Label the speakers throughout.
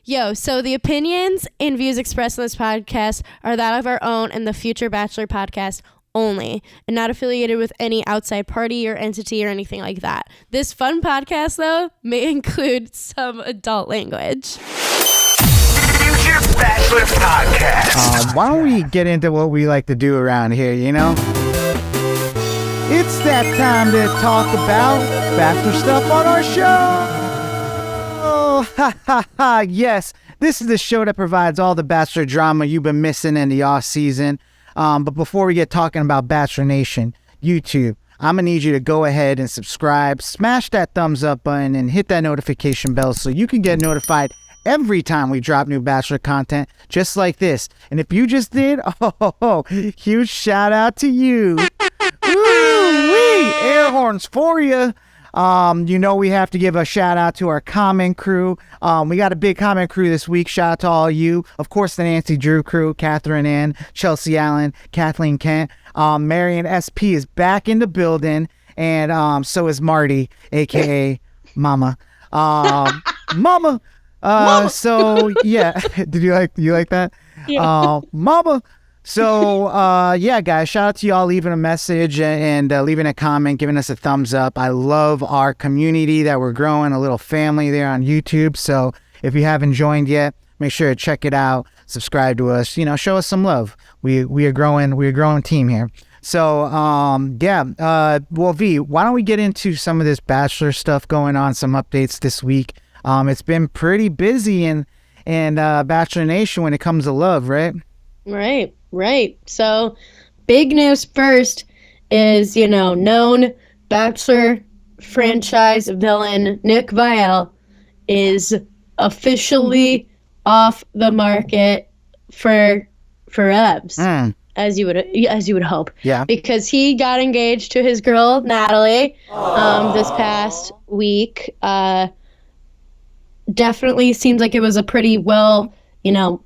Speaker 1: Yo, so the opinions and views expressed in this podcast are that of our own and the future Bachelor podcast only, and not affiliated with any outside party or entity or anything like that. This fun podcast, though, may include some adult language.
Speaker 2: Future Bachelor podcast.
Speaker 3: Why don't we get into what we like to do around here, you know? It's that time to talk about Bachelor stuff on our show. Oh, ha ha ha, yes. This is the show that provides all the Bachelor drama you've been missing in the off season. But before we get talking about Bachelor Nation, YouTube, I'm going to need you to go ahead and subscribe, smash that thumbs up button, and hit that notification bell so you can get notified every time we drop new Bachelor content, just like this. And if you just did, huge shout out to you. Woo-wee! Air horns for you. You know we have to give a shout out to our comment crew. We got a big comment crew this week. Shout out to all of you. Of course, the Nancy Drew crew, Catherine Ann, Chelsea Allen, Kathleen Kent. Marion SP is back in the building, and so is Marty, aka Mama. Mama.
Speaker 1: Mama.
Speaker 3: So yeah, did you like that?
Speaker 1: Yeah.
Speaker 3: Mama. So, yeah, guys, shout out to y'all leaving a message and leaving a comment, giving us a thumbs up. I love our community that we're growing, a little family there on YouTube. So if you haven't joined yet, make sure to check it out, subscribe to us, show us some love. We are growing, we're a growing team here. So, well, V, why don't we get into some of this Bachelor stuff going on, some updates this week. It's been pretty busy in Bachelor Nation when it comes to love, right?
Speaker 1: Right. So, big news first is, known Bachelor franchise villain Nick Viall is officially off the market for Ebs, as you would hope.
Speaker 3: Yeah.
Speaker 1: Because he got engaged to his girl Natalie this past week. Definitely seems like it was a pretty well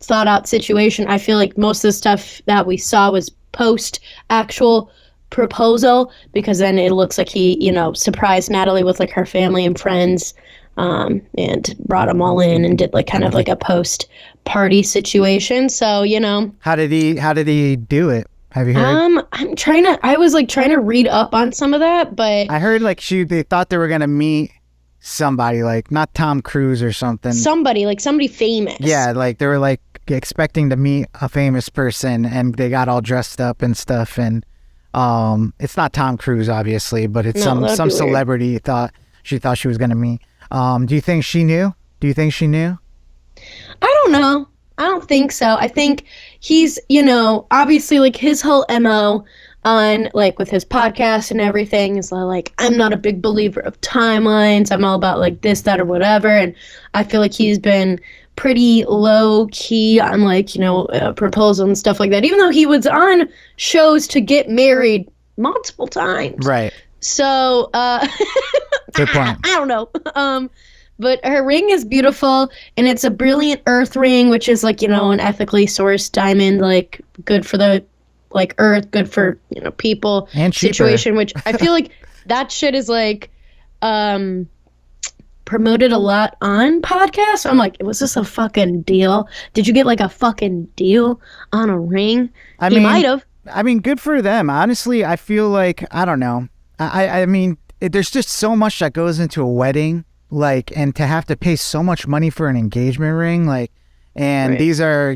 Speaker 1: thought out situation. I feel like most of the stuff that we saw was post actual proposal, because then it looks like he, surprised Natalie with like her family and friends, and brought them all in and did like kind of like a post party situation. So,
Speaker 3: How did he do it? Have you heard?
Speaker 1: I was trying to read up on some of that, but
Speaker 3: I heard they thought they were going to meet somebody, like not Tom Cruise or something.
Speaker 1: Somebody famous.
Speaker 3: Yeah, like they were expecting to meet a famous person, and they got all dressed up and stuff. And it's not Tom Cruise, obviously, but it's some celebrity she thought she was gonna meet. Do you think she knew?
Speaker 1: I don't know. I don't think so. I think he's, obviously like his whole MO on like with his podcast and everything is like, I'm not a big believer of timelines. I'm all about like this, that, or whatever. And I feel like he's been pretty low key on like, proposal and stuff like that, even though he was on shows to get married multiple times.
Speaker 3: Right.
Speaker 1: So,
Speaker 3: good point.
Speaker 1: I don't know. But her ring is beautiful, and it's a brilliant earth ring, which is like, an ethically sourced diamond, like good for the like earth, good for people
Speaker 3: and
Speaker 1: situation, which I feel like that shit is like promoted a lot on podcasts. So I'm like, was this a fucking deal? Did you get like a fucking deal on a ring? He might have.
Speaker 3: I mean, good for them. Honestly, I feel like, I don't know. I mean, there's just so much that goes into a wedding, like, and to have to pay so much money for an engagement ring, like, and right. These are,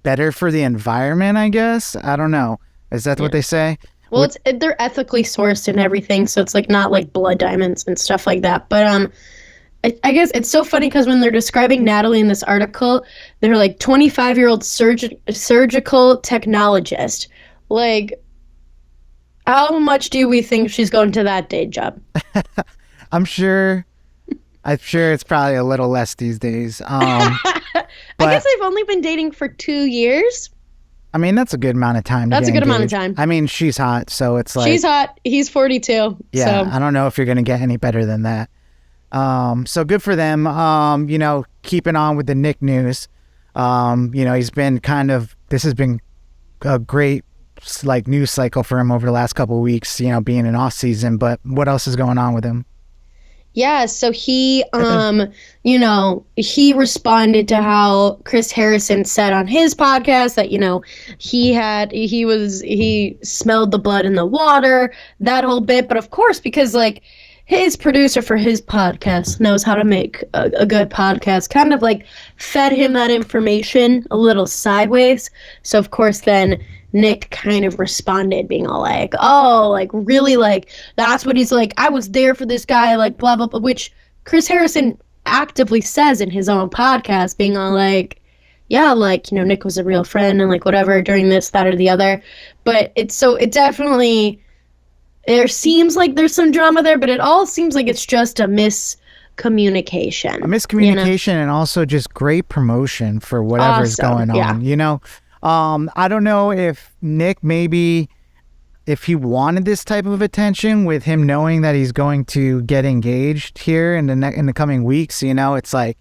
Speaker 3: better for the environment, I guess. I don't know. Is that what they say?
Speaker 1: Well, they're ethically sourced and everything, so it's like not like blood diamonds and stuff like that. But I guess it's so funny because when they're describing Natalie in this article, they're like 25-year-old surgical technologist. Like, how much do we think she's going to that day job?
Speaker 3: I'm sure it's probably a little less these days.
Speaker 1: I guess they've only been dating for 2 years.
Speaker 3: I mean, that's a good amount of time.
Speaker 1: That's a good amount of time.
Speaker 3: I mean, she's hot, so it's like...
Speaker 1: She's hot. He's 42.
Speaker 3: Yeah,
Speaker 1: so.
Speaker 3: I don't know if you're going to get any better than that. So good for them. Keeping on with the Nick news. He's been this has been a great like news cycle for him over the last couple of weeks, being in off season. But what else is going on with him?
Speaker 1: Yeah, so he, he responded to how Chris Harrison said on his podcast that, he smelled the blood in the water, that whole bit. But of course, because like his producer for his podcast knows how to make a good podcast, kind of like fed him that information a little sideways. So of course then Nick kind of responded being all like, oh, like really, like that's what he's like, I was there for this guy, like blah blah blah, which Chris Harrison actively says in his own podcast, being all like, yeah, like, Nick was a real friend and like whatever during this, that, or the other. But it definitely, there seems like there's some drama there, but it all seems like it's just a miscommunication.
Speaker 3: And also just great promotion for whatever's going on,
Speaker 1: yeah.
Speaker 3: I don't know if Nick, maybe if he wanted this type of attention with him knowing that he's going to get engaged here in the coming weeks, it's like,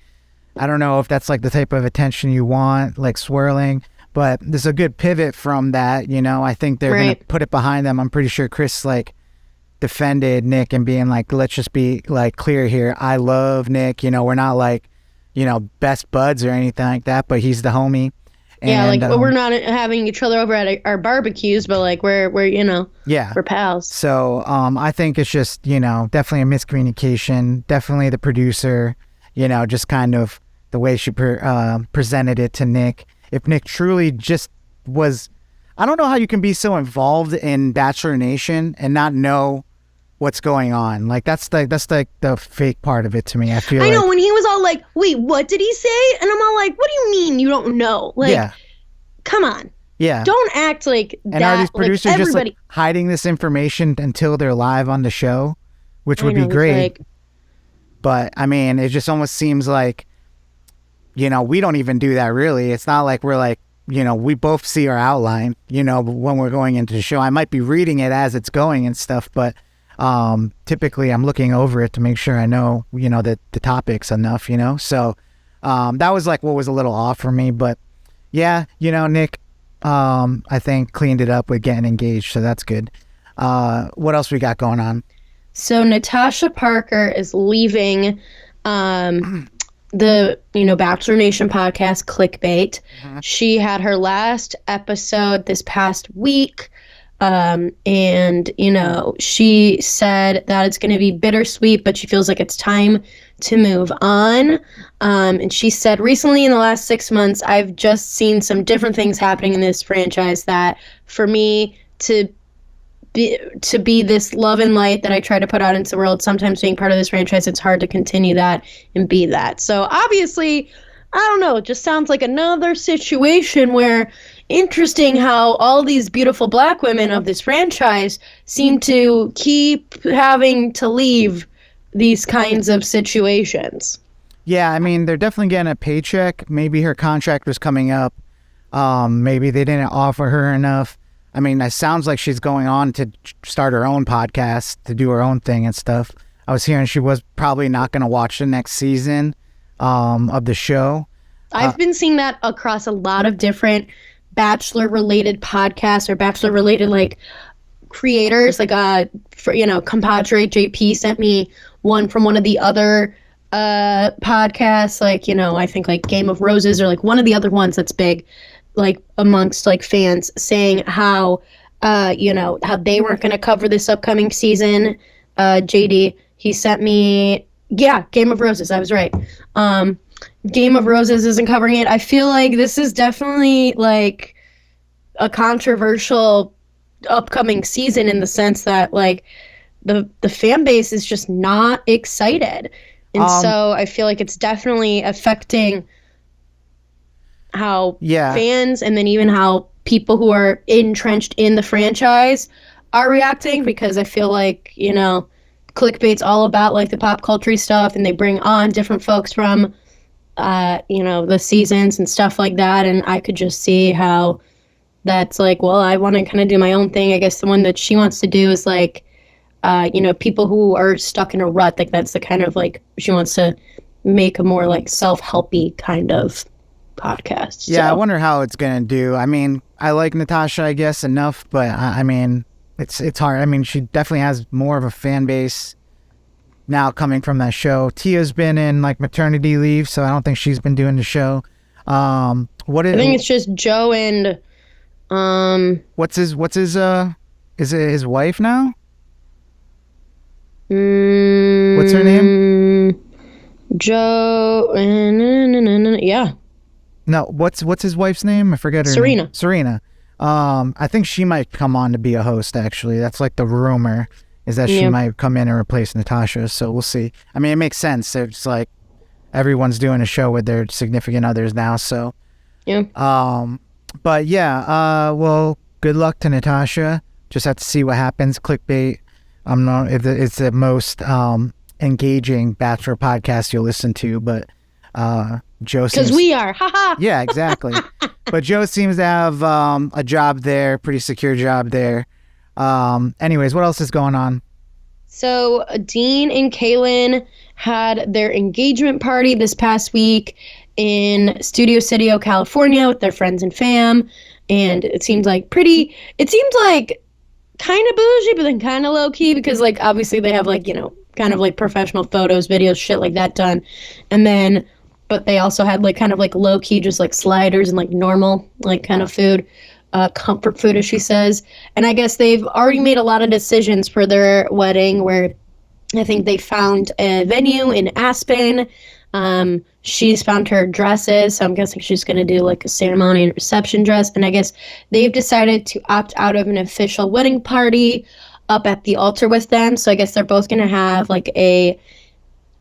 Speaker 3: I don't know if that's like the type of attention you want, like swirling, but there's a good pivot from that, I think they're going to put it behind them. I'm pretty sure Chris like defended Nick and being like, let's just be like clear here. I love Nick, we're not like, best buds or anything like that, but he's the homie.
Speaker 1: Yeah, and, like we're not having each other over at our barbecues, but like we're we're pals.
Speaker 3: So I think it's just definitely a miscommunication. Definitely the producer, just kind of the way she presented it to Nick. If Nick truly just was, I don't know how you can be so involved in Bachelor Nation and not know what's going on. Like that's the fake part of it to me. I
Speaker 1: know when he was all like, wait, what did he say? And I'm all like, what do you mean you don't know? Like, come on.
Speaker 3: Yeah.
Speaker 1: Don't act like
Speaker 3: and
Speaker 1: that.
Speaker 3: Are these producers
Speaker 1: like,
Speaker 3: just like hiding this information until they're live on the show, which would be great. But I mean, it just almost seems like, we don't even do that really. It's not like we're like, we both see our outline, when we're going into the show. I might be reading it as it's going and stuff, but typically I'm looking over it to make sure I know, the topics enough, so that was like what was a little off for me. But yeah, Nick, I think cleaned it up with getting engaged, so that's good. What else we got going on?
Speaker 1: So Natasha Parker is leaving the Bachelor Nation podcast, Clickbait. Mm-hmm. She had her last episode this past week. And she said that it's going to be bittersweet, but she feels like it's time to move on. And she said, recently in the last 6 months, I've just seen some different things happening in this franchise that for me to be this love and light that I try to put out into the world, sometimes being part of this franchise, it's hard to continue that and be that. So obviously, I don't know, it just sounds like another situation where interesting how all these beautiful black women of this franchise seem to keep having to leave these kinds of situations.
Speaker 3: Yeah, I mean, they're definitely getting a paycheck. Maybe her contract was coming up. Maybe they didn't offer her enough. I mean, it sounds like she's going on to start her own podcast, to do her own thing and stuff. I was hearing she was probably not going to watch the next season of the show.
Speaker 1: I've been seeing that across a lot of different Bachelor-related podcasts or Bachelor-related, like, creators. Like, compadre JP sent me one from one of the other podcasts. Like, I think, like, Game of Roses or, like, one of the other ones that's big, like, amongst, like, fans, saying how, how they weren't going to cover this upcoming season. JD, he sent me, Game of Roses, I was right. Game of Roses isn't covering it. I feel like this is definitely like a controversial upcoming season in the sense that like the fan base is just not excited. And so I feel like it's definitely affecting how fans and then even how people who are entrenched in the franchise are reacting, because I feel like, Clickbait's all about like the pop culture stuff and they bring on different folks from the seasons and stuff like that, and I could just see how that's like, well, I want to kind of do my own thing. I guess the one that she wants to do is like, people who are stuck in a rut, like that's the kind of like, she wants to make a more like self-helpy kind of podcast.
Speaker 3: Yeah,
Speaker 1: so.
Speaker 3: I wonder how it's gonna do. I mean, I like Natasha, I guess, enough, but I mean, it's hard. I mean, she definitely has more of a fan base now coming from that show. Tia's been in like maternity leave, so I don't think she's been doing the show.
Speaker 1: I think it's just Joe and
Speaker 3: what's his is it his wife now? What's her name?
Speaker 1: Joe. Yeah.
Speaker 3: No, what's his wife's name? I forget her
Speaker 1: Serena.
Speaker 3: name. Serena. I think she might come on to be a host, actually. That's like the rumor, is that she might come in and replace Natasha, so we'll see. I mean, it makes sense. It's like everyone's doing a show with their significant others now, so.
Speaker 1: Yeah.
Speaker 3: But yeah, well, good luck to Natasha. Just have to see what happens. Clickbait. I'm not if it's the most engaging Bachelor podcast you'll listen to, but Joe seems,
Speaker 1: because we are, haha.
Speaker 3: Yeah, exactly. But Joe seems to have a job there, pretty secure job there. Anyways, what else is going on?
Speaker 1: So Dean and Caelynn had their engagement party this past week in Studio City, California, with their friends and fam, and it seemed like kind of bougie, but then kind of low key, because like obviously they have like, you know, kind of like professional photos, videos, shit like that done, and then but they also had like kind of like low key, just like sliders and like normal like kind of food, comfort food, as she says. And I guess they've already made a lot of decisions for their wedding, where I think they found a venue in Aspen. She's found her dresses, so I'm guessing she's going to do like a ceremony and reception dress. And I guess they've decided to opt out of an official wedding party up at the altar with them. So I guess they're both going to have like a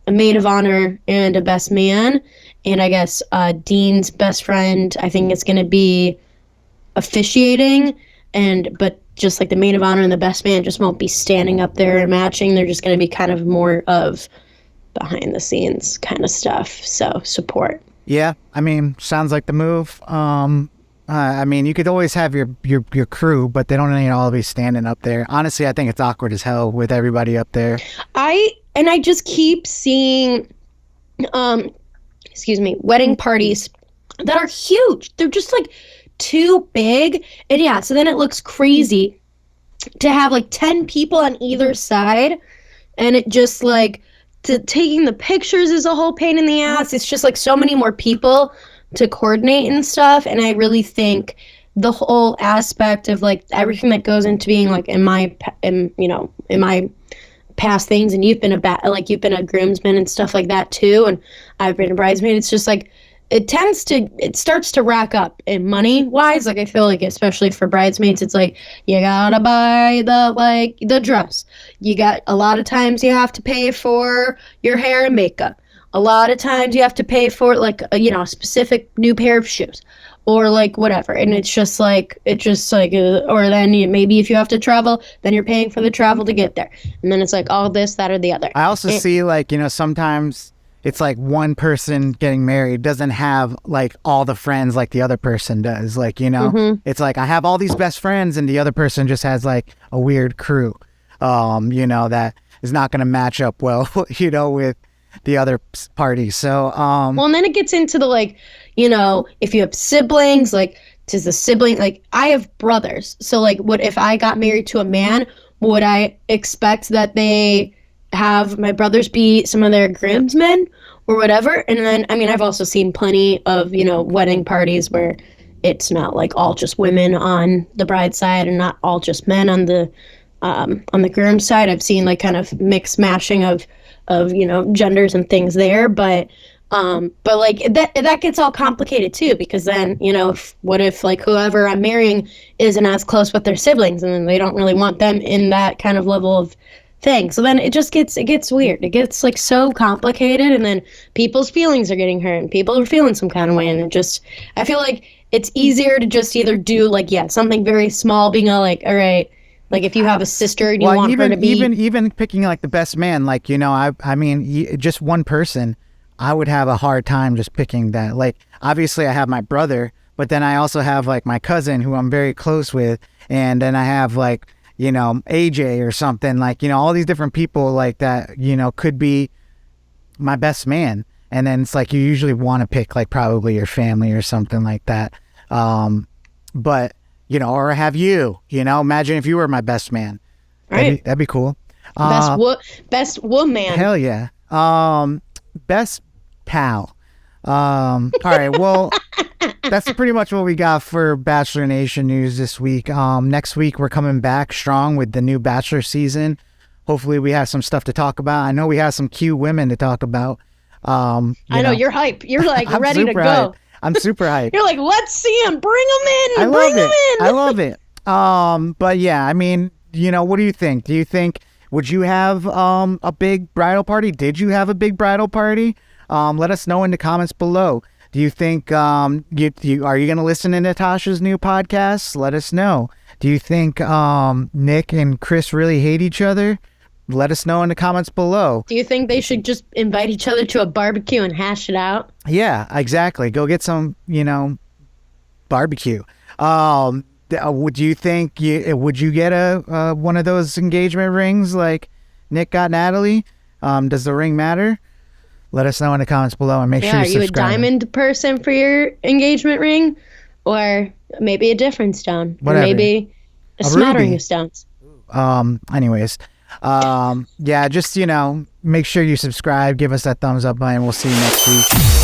Speaker 1: maid of honor and a best man. And I guess Dean's best friend, I think it's going to be officiating, but just like the maid of honor and the best man just won't be standing up there and matching. They're just going to be kind of more of behind the scenes kind of stuff. So support. Yeah,
Speaker 3: I mean, sounds like the move. I mean, you could always have your crew, but they don't need all be standing up there. Honestly, I think it's awkward as hell with everybody up there.
Speaker 1: I just keep seeing wedding parties that are huge. They're just like too big. And yeah, so then it looks crazy to have like 10 people on either side, and it just like taking the pictures is a whole pain in the ass. It's just like so many more people to coordinate and stuff. And I really think the whole aspect of like everything that goes into being like in my past things, and you've been a groomsman and stuff like that too, and I've been a bridesmaid. It's just like it starts to rack up in money wise. Like I feel like especially for bridesmaids, it's like you gotta buy the dress. You got a lot of times you have to pay for your hair and makeup. A lot of times you have to pay for like a specific new pair of shoes or like whatever. And it's just like or then maybe if you have to travel, then you're paying for the travel to get there. And then it's like all this, that, or the other.
Speaker 3: I also see like, sometimes it's like one person getting married doesn't have like all the friends like the other person does. Like, it's like I have all these best friends and the other person just has like a weird crew, that is not going to match up well, with the other party. So,
Speaker 1: well, and then it gets into the like, if you have siblings, like does the sibling, like I have brothers. So like what if I got married to a man, would I expect that they have my brothers be some of their groomsmen or whatever? And then, I mean, I've also seen plenty of, wedding parties where it's not like all just women on the bride's side and not all just men on the groom's side. I've seen like kind of mixed mashing of genders and things there, but like that gets all complicated too, because then what if like whoever I'm marrying isn't as close with their siblings, and then they don't really want them in that kind of level of thing. So then it gets weird. It gets like so complicated, and then people's feelings are getting hurt and people are feeling some kind of way, and I feel like it's easier to just either do like something very small, being like, all right, like if you have a sister and you want her to be
Speaker 3: even picking like the best man, like I mean just one person, I would have a hard time just picking that. Like obviously I have my brother, but then I also have like my cousin who I'm very close with, and then I have like AJ or something, like all these different people like that could be my best man. And then it's like you usually want to pick like probably your family or something like that, but or have you, imagine if you were my best man.
Speaker 1: Right.
Speaker 3: That'd be cool.
Speaker 1: Best woman.
Speaker 3: Hell yeah. Best pal. All right, well, that's pretty much what we got for Bachelor Nation news this week. Next week we're coming back strong with the new Bachelor season. Hopefully we have some stuff to talk about. I know we have some cute women to talk about.
Speaker 1: I know you're hype. You're like ready to go.
Speaker 3: Hype. I'm super hyped.
Speaker 1: You're like, let's see him. Bring him in.
Speaker 3: I love it. But yeah, I mean, what do you think? Would you have a big bridal party? Did you have a big bridal party? Let us know in the comments below. Do you think are you going to listen to Natasha's new podcast? Let us know. Do you think Nick and Chris really hate each other? Let us know in the comments below.
Speaker 1: Do you think they should just invite each other to a barbecue and hash it out?
Speaker 3: Yeah, exactly. Go get some, barbecue. Would you think would you get a one of those engagement rings like Nick got Natalie? Does the ring matter? Let us know in the comments below and make sure you subscribe.
Speaker 1: Are you a diamond person for your engagement ring, or maybe a different stone,
Speaker 3: Whatever.
Speaker 1: Or maybe a smattering of stones?
Speaker 3: Anyways, yeah, just make sure you subscribe, give us that thumbs up button. We'll see you next week.